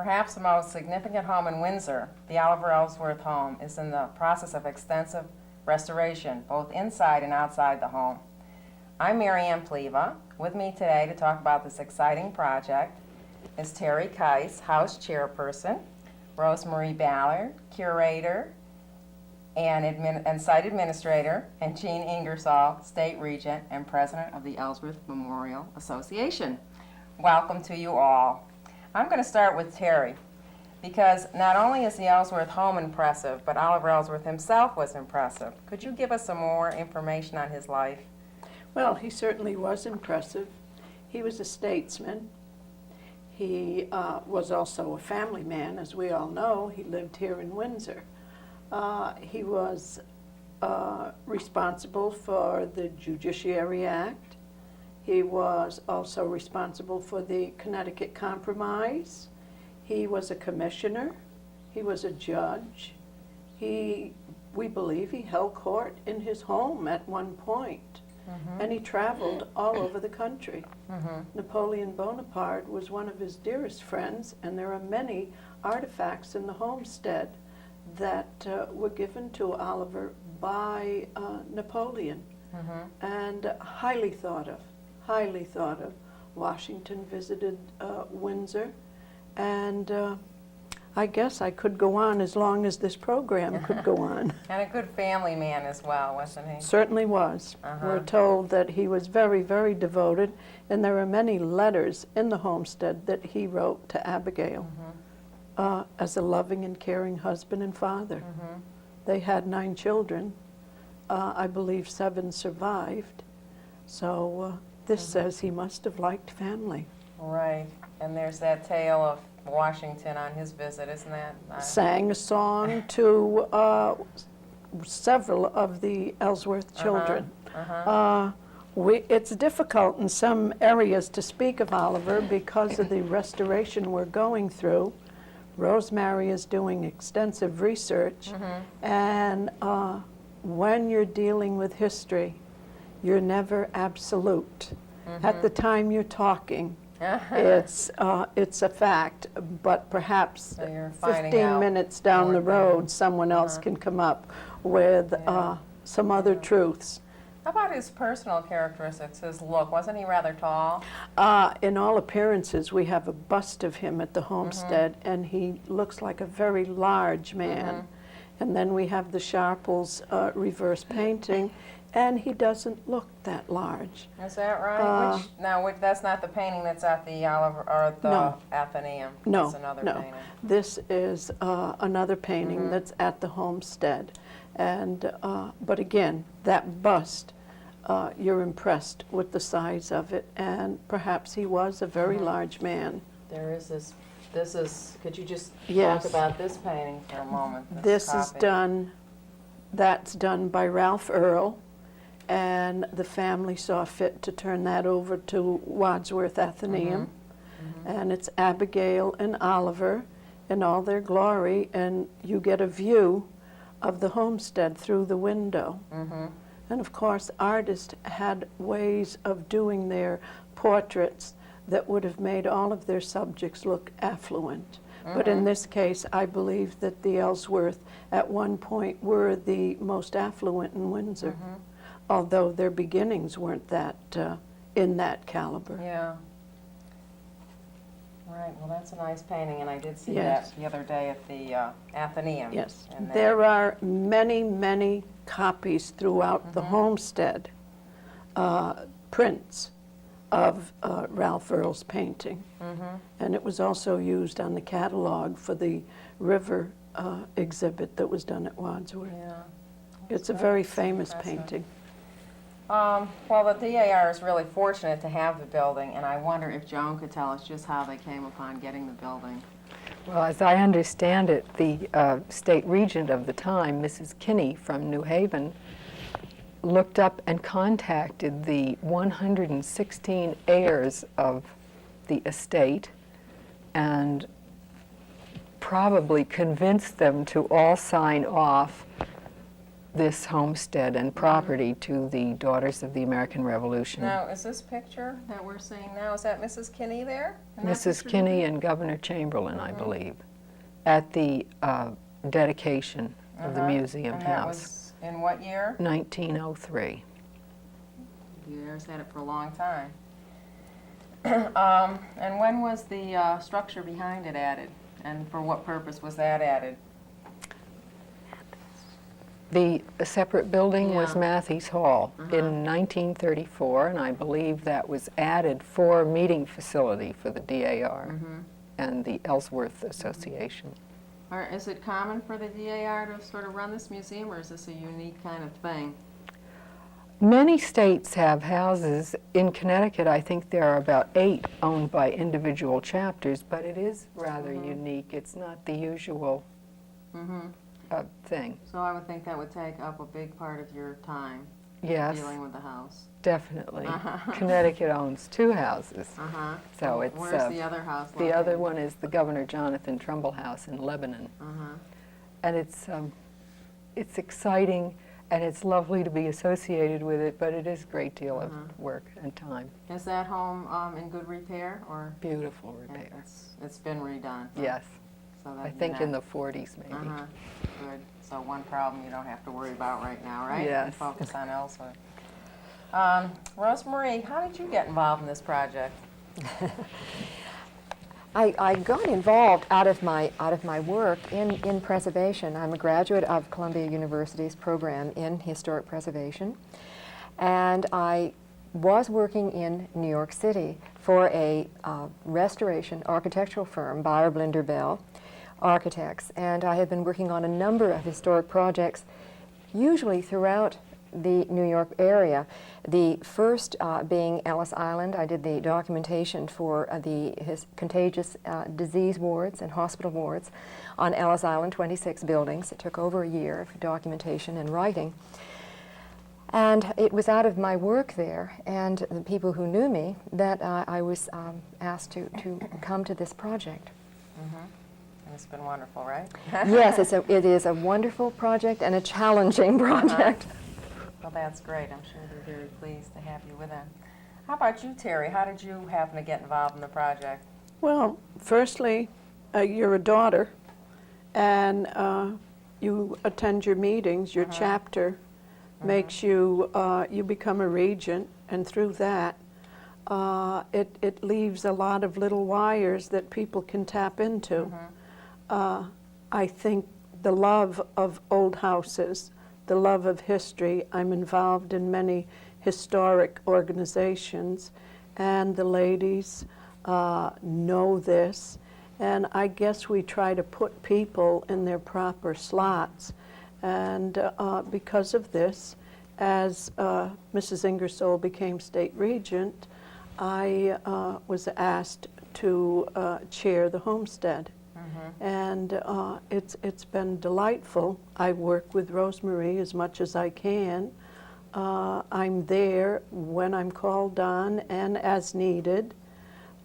Perhaps the most significant home in Windsor, the Oliver Ellsworth home, is in the process of extensive restoration, both inside and outside the home. I'm Ann Pleva. With me today to talk about this exciting project is Terry Keiss, House Chairperson, Rosemarie Ballard, Curator and Site Administrator, and Jean Ingersoll, State Regent and President of the Ellsworth Memorial Association. Welcome to you all. I'm going to start with Terry, because not only is the Ellsworth home impressive, but Oliver Ellsworth himself was impressive. Could you give us some more information on his life? Well, he certainly was impressive. He was a statesman. He was also a family man, as we all know. He lived here in Windsor. He was responsible for the Judiciary Act. He was also responsible for the Connecticut Compromise. He was a commissioner. He was a judge. We believe he held court in his home at one point. And he traveled all over the country. Napoleon Bonaparte was one of his dearest friends, and there are many artifacts in the homestead that were given to Oliver by Napoleon, and highly thought of, highly thought of. Washington visited Windsor, and I guess I could go on as long as this program could go on. And a good family man as well, wasn't he? Certainly was. We're told that he was very, very devoted, and there are many letters in the homestead that he wrote to Abigail as a loving and caring husband and father. They had 9 children. I believe 7 survived. So this says he must have liked family. Right. And there's that tale of Washington on his visit, isn't that? Sang a song to several of the Ellsworth children. It's difficult in some areas to speak of Oliver because of the restoration we're going through. Rosemary is doing extensive research, and when you're dealing with history, you're never absolute. At the time you're talking, it's a fact, but perhaps So 15 minutes down the road, someone else can come up with some other truths. How about his personal characteristics, his look? Wasn't he rather tall? In all appearances, we have a bust of him at the homestead, and he looks like a very large man. And then we have the Sharples reverse painting, and he doesn't look that large. Is that right? That's not the painting that's at the Oliver or the Athenaeum. No, It's another no. painting. This is another painting that's at the homestead. And but again, that bust, you're impressed with the size of it, and perhaps he was a very large man. There is this. This is. Could you just Yes. talk about this painting for a moment? This is copy? done. That's done by Ralph Earl, and the family saw fit to turn that over to Wadsworth Athenaeum. And it's Abigail and Oliver in all their glory, and you get a view of the homestead through the window. And of course, artists had ways of doing their portraits that would have made all of their subjects look affluent. But in this case, I believe that the Ellsworth at one point were the most affluent in Windsor, although their beginnings weren't that in that caliber. Yeah. Right. Well, that's a nice painting, and I did see Yes. that the other day at the Athenaeum. Yes. And There are many, many copies throughout the homestead, prints of Ralph Earl's painting. And it was also used on the catalog for the river exhibit that was done at Wadsworth. Yeah. It's a very That's famous impressive. painting. Well, the DAR is really fortunate to have the building, and I wonder if Joan could tell us just how they came upon getting the building. Well, as I understand it, the state regent of the time, Mrs. Kinney from New Haven, looked up and contacted the 116 heirs of the estate and probably convinced them to all sign off this homestead and property to the Daughters of the American Revolution. Now, is this picture that we're seeing now, is that Mrs. Kinney there? in that Mrs. picture? Kinney and Governor Chamberlain, I believe, at the dedication of the museum And that house. was in what year? 1903. Years, had it for a long time. And when was the structure behind it added? And for what purpose was that added? The separate building was Yeah. Matthews Hall in 1934, and I believe that was added for meeting facility for the DAR and the Ellsworth Association. Or is it common for the DAR to sort of run this museum, or is this a unique kind of thing? Many states have houses. In Connecticut, I think there are about 8 owned by individual chapters, but it is rather unique. It's not the usual thing. So I would think that would take up a big part of your time Yes, dealing with the house. definitely. Connecticut owns 2 houses. So it's Where's the other house the located? other one is the Governor Jonathan Trumbull House in Lebanon, and it's exciting and it's lovely to be associated with it, but it is a great deal of work and time. Is that home in good repair, or Beautiful repair. it's been redone? Yes, So that I you're think in not- the 40s maybe. Good. So one problem you don't have to worry about right now, right? Yes. And focus on Ellsworth. Rosemarie, how did you get involved in this project? I got involved out of my work in preservation. I'm a graduate of Columbia University's program in historic preservation, and I was working in New York City for a restoration architectural firm, Beyer Blinder Bell Architects, and I had been working on a number of historic projects, usually throughout the New York area. The first being Ellis Island. I did the documentation for the contagious disease wards and hospital wards on Ellis Island, 26 buildings. It took over a year of documentation and writing. And it was out of my work there and the people who knew me that I was asked to come to this project. And it's been wonderful, right? Yes, it is a wonderful project and a challenging project. Well, that's great. I'm sure they're very pleased to have you with them. How about you, Terry? How did you happen to get involved in the project? Well, firstly, you're a daughter, and you attend your meetings. Your chapter makes you, you become a regent, and through that, it leaves a lot of little wires that people can tap into. I think the love of old houses, the love of history. I'm involved in many historic organizations, and the ladies know this, and I guess we try to put people in their proper slots. And because of this, as Mrs. Ingersoll became state regent, I was asked to chair the homestead. And it's been delightful. I work with Rosemarie as much as I can. I'm there when I'm called on and as needed.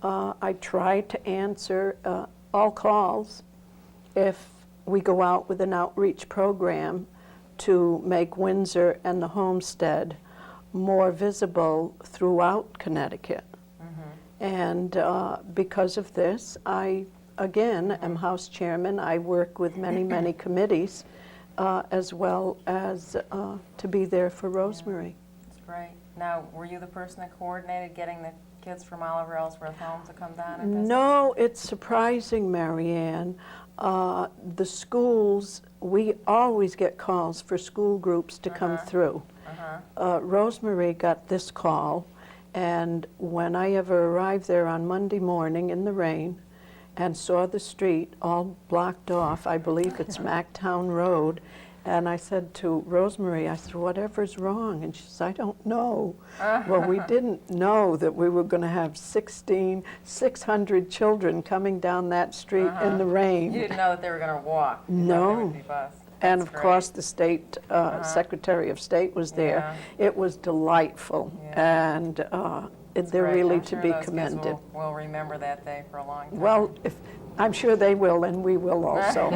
I try to answer all calls if we go out with an outreach program to make Windsor and the homestead more visible throughout Connecticut. And because of this, I again am House Chairman. I work with many, many committees as well as to be there for Rosemarie. That's great. Now, were you the person that coordinated getting the kids from Oliver Ellsworth Home to come down and visit? No, it's surprising, Marianne. The schools, we always get calls for school groups to come through. Rosemarie got this call, and when I ever arrived there on Monday morning in the rain and saw the street all blocked off, I believe it's Mactown Road, and I said to Rosemarie, I said, whatever's wrong? And she said, I don't know. Well, we didn't know that we were going to have 600 children coming down that street in the rain. You didn't know that they were going to walk. You thought No. they would be bused. And That's of course, the state Secretary of State was there. It was delightful, and they're great. really I'm to sure be those kids commended. will remember that day for a long time. Well, I'm sure they will, and we will also.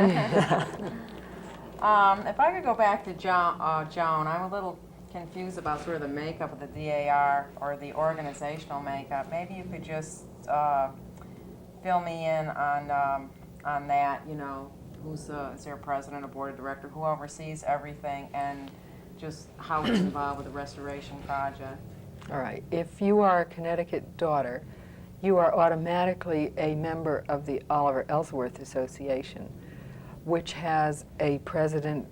If I could go back to Joan, I'm a little confused about sort of the makeup of the DAR or the organizational makeup. Maybe you could just fill me in on that. You know, is there a president, a board of director, who oversees everything, and just how it's involved with the restoration project? All right. If you are a Connecticut daughter, you are automatically a member of the Oliver Ellsworth Association, which has a president,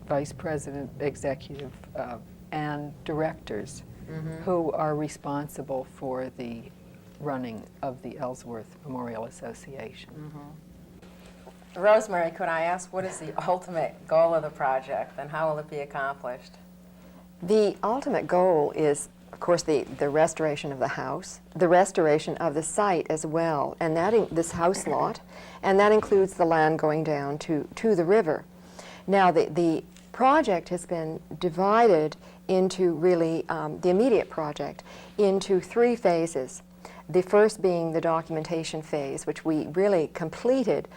vice president, executive, and directors who are responsible for the running of the Ellsworth Memorial Association. Rosemary, could I ask, what is the ultimate goal of the project, and how will it be accomplished? The ultimate goal is, of course, the restoration of the house, the restoration of the site as well, and this house lot, and that includes the land going down to the river. Now, the project has been divided into really, the immediate project, into 3 phases. The first being the documentation phase, which we really completed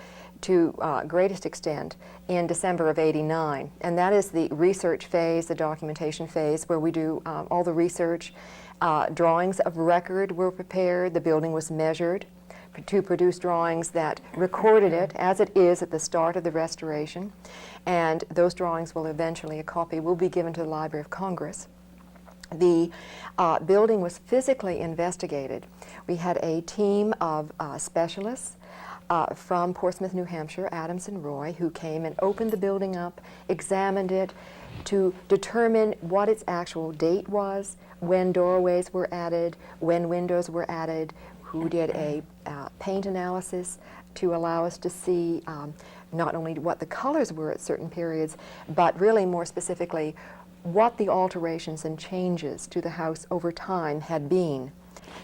to greatest extent in December of '89. And that is the research phase, the documentation phase, where we do all the research. Drawings of record were prepared. The building was measured to produce drawings that recorded it as it is at the start of the restoration. And those drawings will eventually, a copy will be given to the Library of Congress. The building was physically investigated. We had a team of specialists from Portsmouth, New Hampshire, Adams and Roy, who came and opened the building up, examined it to determine what its actual date was, when doorways were added, when windows were added, who did a paint analysis to allow us to see not only what the colors were at certain periods, but really more specifically what the alterations and changes to the house over time had been.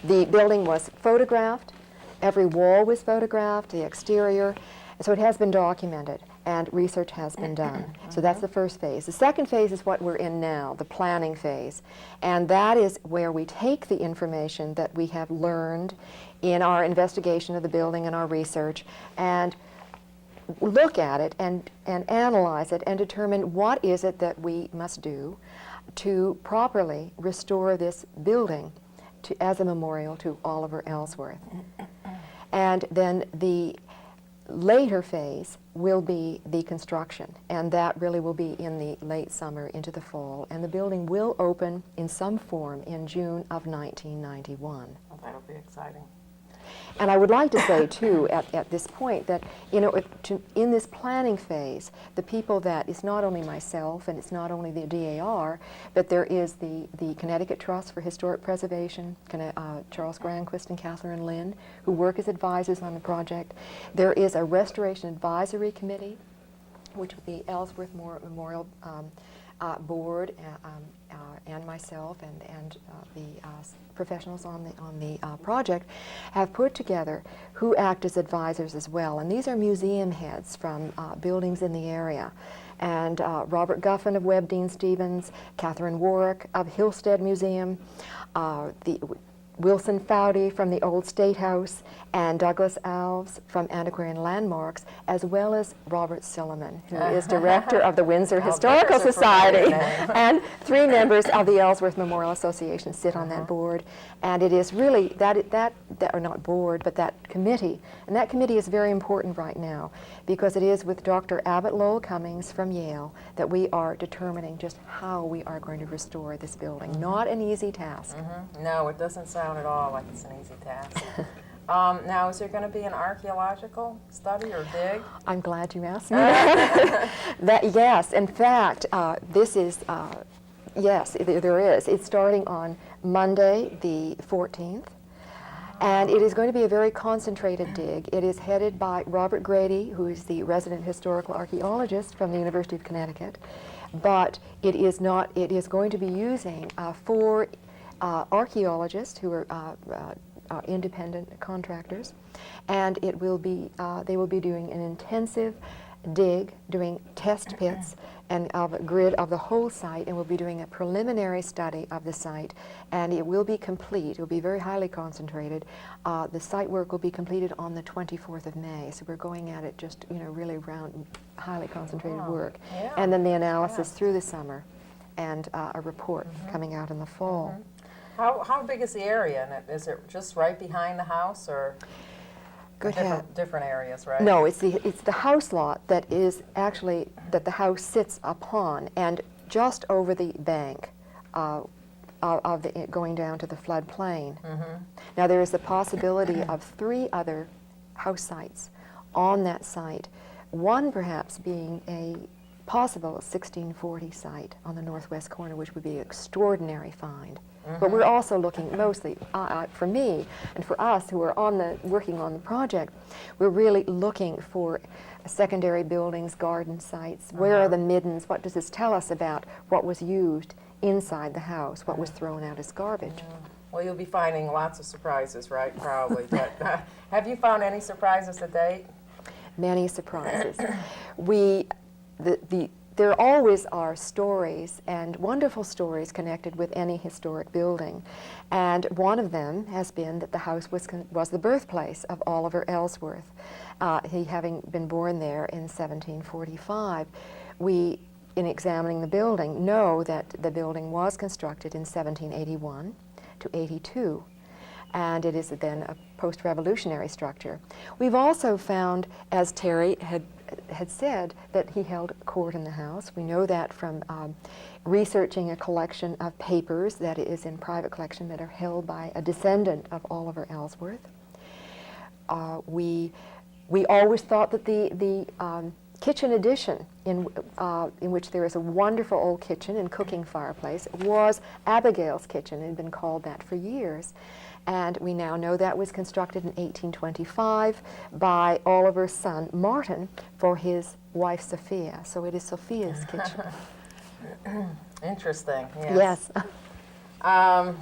The building was photographed. Every wall was photographed, the exterior, so it has been documented and research has been done. So that's the first phase. The second phase is what we're in now, the planning phase, and that is where we take the information that we have learned in our investigation of the building and our research and look at it and analyze it and determine what is it that we must do to properly restore this building as a memorial to Oliver Ellsworth. And then the later phase will be the construction, and that really will be in the late summer into the fall, and the building will open in some form in June of 1991. Oh, that'll be exciting. And I would like to say, too, at this point, that, you know, in this planning phase, the people that, it's not only myself and it's not only the DAR, but there is the Connecticut Trust for Historic Preservation, Charles Granquist and Catherine Lynn, who work as advisors on the project. There is a Restoration Advisory Committee, which would be Ellsworth Memorial Board, and myself and the professionals on the project have put together, who act as advisors as well. And these are museum heads from buildings in the area. And Robert Guffin of Webb Dean Stevens, Catherine Warwick of Hillstead Museum, Wilson Foudy from the Old State House, and Douglas Alves from Antiquarian Landmarks, as well as Robert Silliman, who is director of the Windsor Historical Society. And 3 members of the Ellsworth Memorial Association sit on that board. And it is really that or not board, but that committee. And that committee is very important right now, because it is with Dr. Abbott Lowell Cummings from Yale that we are determining just how we are going to restore this building. Not an easy task. No, it doesn't sound at all like it's an easy task. Now, is there going to be an archaeological study or dig? I'm glad you asked me that. Yes, in fact, this is, yes, there is. It's starting on Monday, the 14th, and it is going to be a very concentrated dig. It is headed by Robert Grady, who is the resident historical archaeologist from the University of Connecticut, but it is going to be using 4 archaeologists who are independent contractors, and it will be they will be doing an intensive dig, doing test pits, and of a grid of the whole site, and we'll be doing a preliminary study of the site, and it will be complete. It will be very highly concentrated. The site work will be completed on the 24th of May, so we're going at it just, really round, highly concentrated work. Yeah. And then the analysis through the summer, and a report coming out in the fall. How big is the area? And is it just right behind the house, or Good head. different areas, right? No, it's the house lot that is actually, that the house sits upon, and just over the bank of the, going down to the floodplain. Now there is the possibility of 3 other house sites on that site, one perhaps being a possible 1640 site on the northwest corner, which would be an extraordinary find. But we're also looking mostly, for me and for us who are working on the project, we're really looking for secondary buildings, garden sites. Where are the middens? What does this tell us about what was used inside the house, what was thrown out as garbage? Well, you'll be finding lots of surprises, right? Probably. But have you found any surprises to date? Many surprises. There always are stories, and wonderful stories connected with any historic building. And one of them has been that the house was the birthplace of Oliver Ellsworth. He having been born there in 1745. We, in examining the building, know that the building was constructed in 1781 to 82. And it is then a post-revolutionary structure. We've also found, as Terry had said, that he held court in the house. We know that from researching a collection of papers that is in private collection that are held by a descendant of Oliver Ellsworth. We always thought that the kitchen addition, in which there is a wonderful old kitchen and cooking fireplace, was Abigail's kitchen. It had been called that for years. And we now know that was constructed in 1825 by Oliver's son, Martin, for his wife, Sophia. So it is Sophia's kitchen. Interesting, yes. Yes. I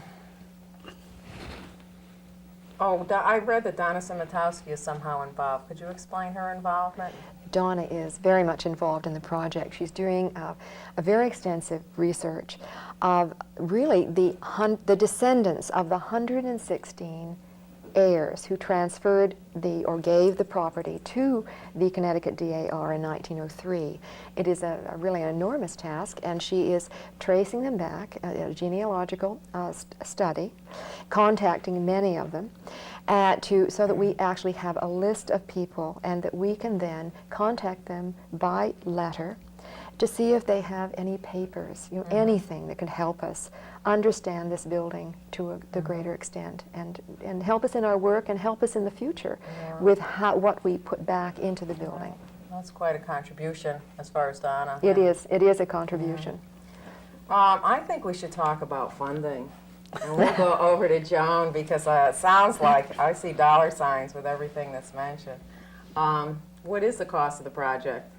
read that Donna Simitowski is somehow involved. Could you explain her involvement? Donna is very much involved in the project. She's doing a very extensive research of really the descendants of the 116 heirs who transferred or gave the property to the Connecticut DAR in 1903. It is a really an enormous task, and she is tracing them back, a genealogical study, contacting many of them, so that we actually have a list of people, and that we can then contact them by letter to see if they have any papers, anything that can help us understand this building to the greater extent, and help us in our work and help us in the future with what we put back into the building. That's quite a contribution as far as Donna. It is a contribution. I think we should talk about funding. And we'll go over to Joan, because it sounds like I see dollar signs with everything that's mentioned. What is the cost of the project?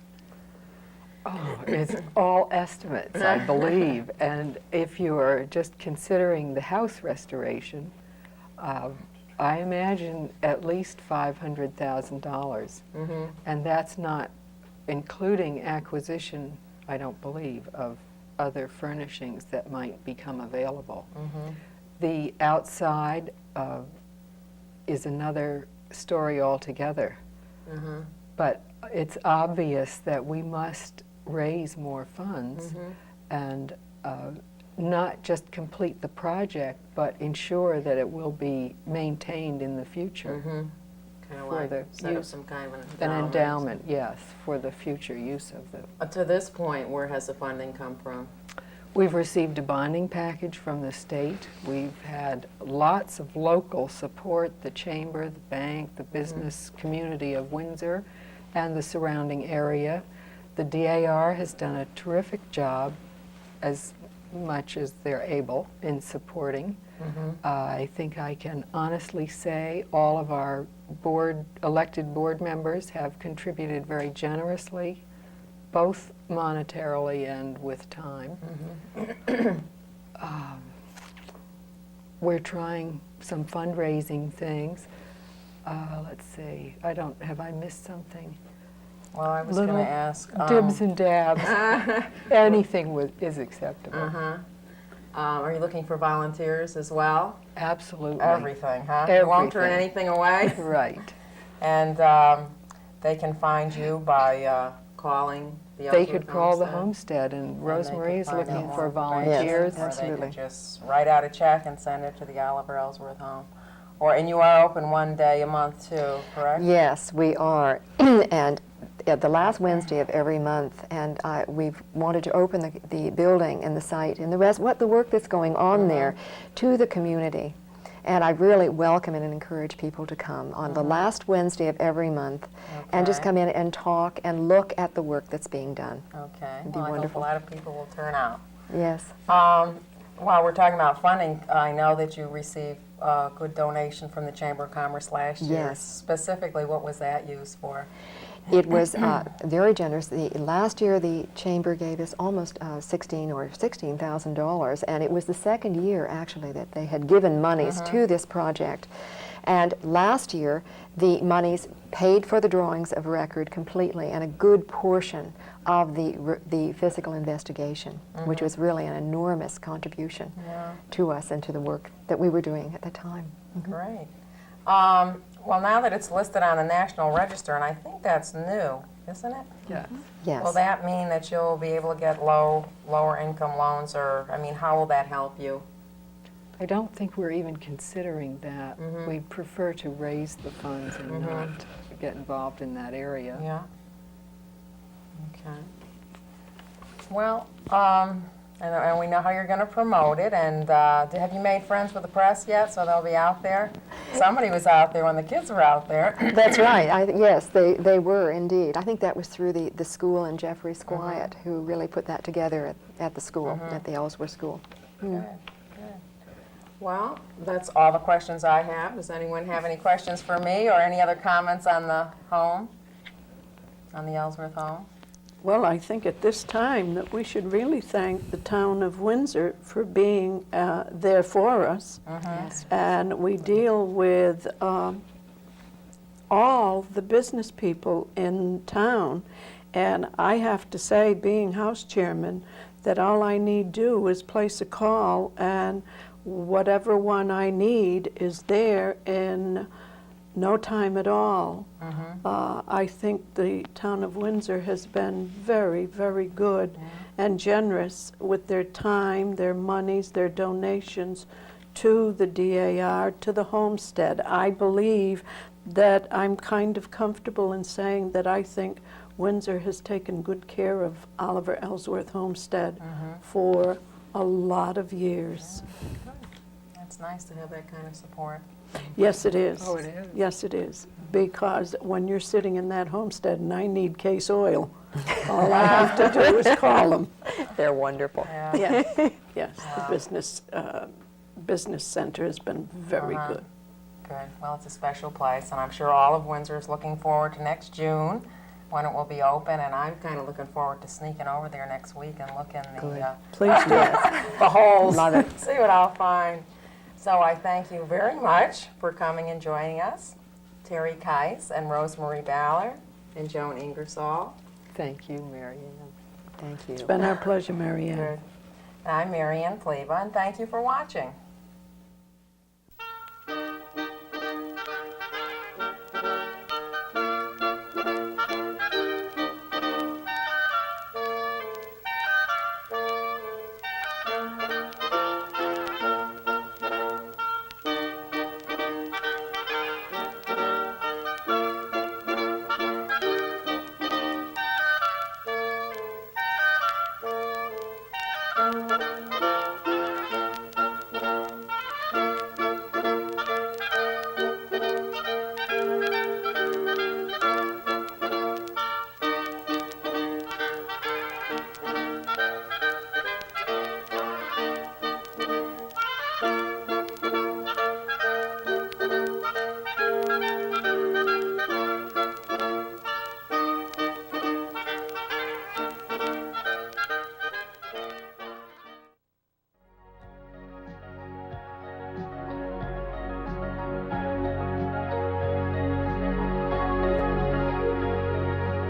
Oh, it's all estimates, I believe. And if you are just considering the house restoration, I imagine at least $500,000. And that's not including acquisition, I don't believe, of other furnishings that might become available. The outside is another story altogether. But it's obvious that we must raise more funds and not just complete the project, but ensure that it will be maintained in the future. Kind of For like the set up use- some kind of an An endowment. endowment, yes, for the future use of the. To this point, where has the funding come from? We've received a bonding package from the state. We've had lots of local support, the chamber, the bank, the business community of Windsor, and the surrounding area. The DAR has done a terrific job, as much as they're able, in supporting. I think I can honestly say all of our elected board members have contributed very generously, both monetarily and with time. We're trying some fundraising things. Let's see, have I missed something? Well, I was going to Little ask. Dibs and dabs. Anything is acceptable. Are you looking for volunteers as well? Absolutely. Everything, huh? You won't turn Everything. anything away? Right. And they can find you by calling the They Ellsworth could call the Homestead? homestead, and And Rosemary they is could find looking out for more information, volunteers. Or they absolutely. could just write out a check and send it to the Oliver Ellsworth Home. And you are open one day a month too, correct? Yes, we are. And at the last Wednesday of every month, and we've wanted to open the building and the site and the work that's going on there to the community. And I really welcome and encourage people to come on the last Wednesday of every month and just Okay. come in and talk and look at the work that's being done. Okay. It'd be Well, wonderful. I hope a lot of people will turn out. Yes. While we're talking about funding, I know that you received a good donation from the Chamber of Commerce last year. Yes. Specifically, what was that used for? It was very generous. Last year, the chamber gave us almost $16,000, and it was the second year actually that they had given monies to this project. And last year, the monies paid for the drawings of record completely, and a good portion of the physical investigation, which was really an enormous contribution to us and to the work that we were doing at the time. Great. Well, now that it's listed on the National Register, and I think that's new, isn't it? Yes. Yes. Will that mean that you'll be able to get lower income loans, or, I mean, how will that help you? I don't think we're even considering that. We prefer to raise the funds and not get involved in that area. Yeah. Okay. Well, and we know how you're going to promote it, and have you made friends with the press yet, so they'll be out there? Somebody was out there when the kids were out there. That's right. Yes, they were indeed. I think that was through the school and Jeffrey Squiet, who really put that together at the school, at the Ellsworth School. Good, good. Well, that's all the questions I have. Does anyone have any questions for me, or any other comments on the home, on the Ellsworth home? Well, I think at this time that we should really thank the town of Windsor for being there for us. Yes. And we deal with all the business people in town. And I have to say, being house chairman, that all I need do is place a call, and whatever one I need is there in no time at all. I think the town of Windsor has been very, very good and generous with their time, their monies, their donations to the DAR, to the homestead. I believe that I'm kind of comfortable in saying that I think Windsor has taken good care of Oliver Ellsworth Homestead for a lot of years. It's nice to have that kind of support. Yes, it is. Oh, it is. Yes, it is. Because when you're sitting in that homestead and I need case oil, all I have to do is call them. They're wonderful. Yes, yes. The business center has been very good. Good. Well, it's a special place, and I'm sure all of Windsor is looking forward to next June when it will be open, and I'm kind of looking forward to sneaking over there next week and look in the Please do. the holes. Love it. See what I'll find. So I thank you very much for coming and joining us, Terry Keiss and Rosemary Ballard and Joan Ingersoll. Thank you, Mary Ann. Thank you. It's been our pleasure, Mary Ann. Good. And I'm Ann Pleva, and thank you for watching.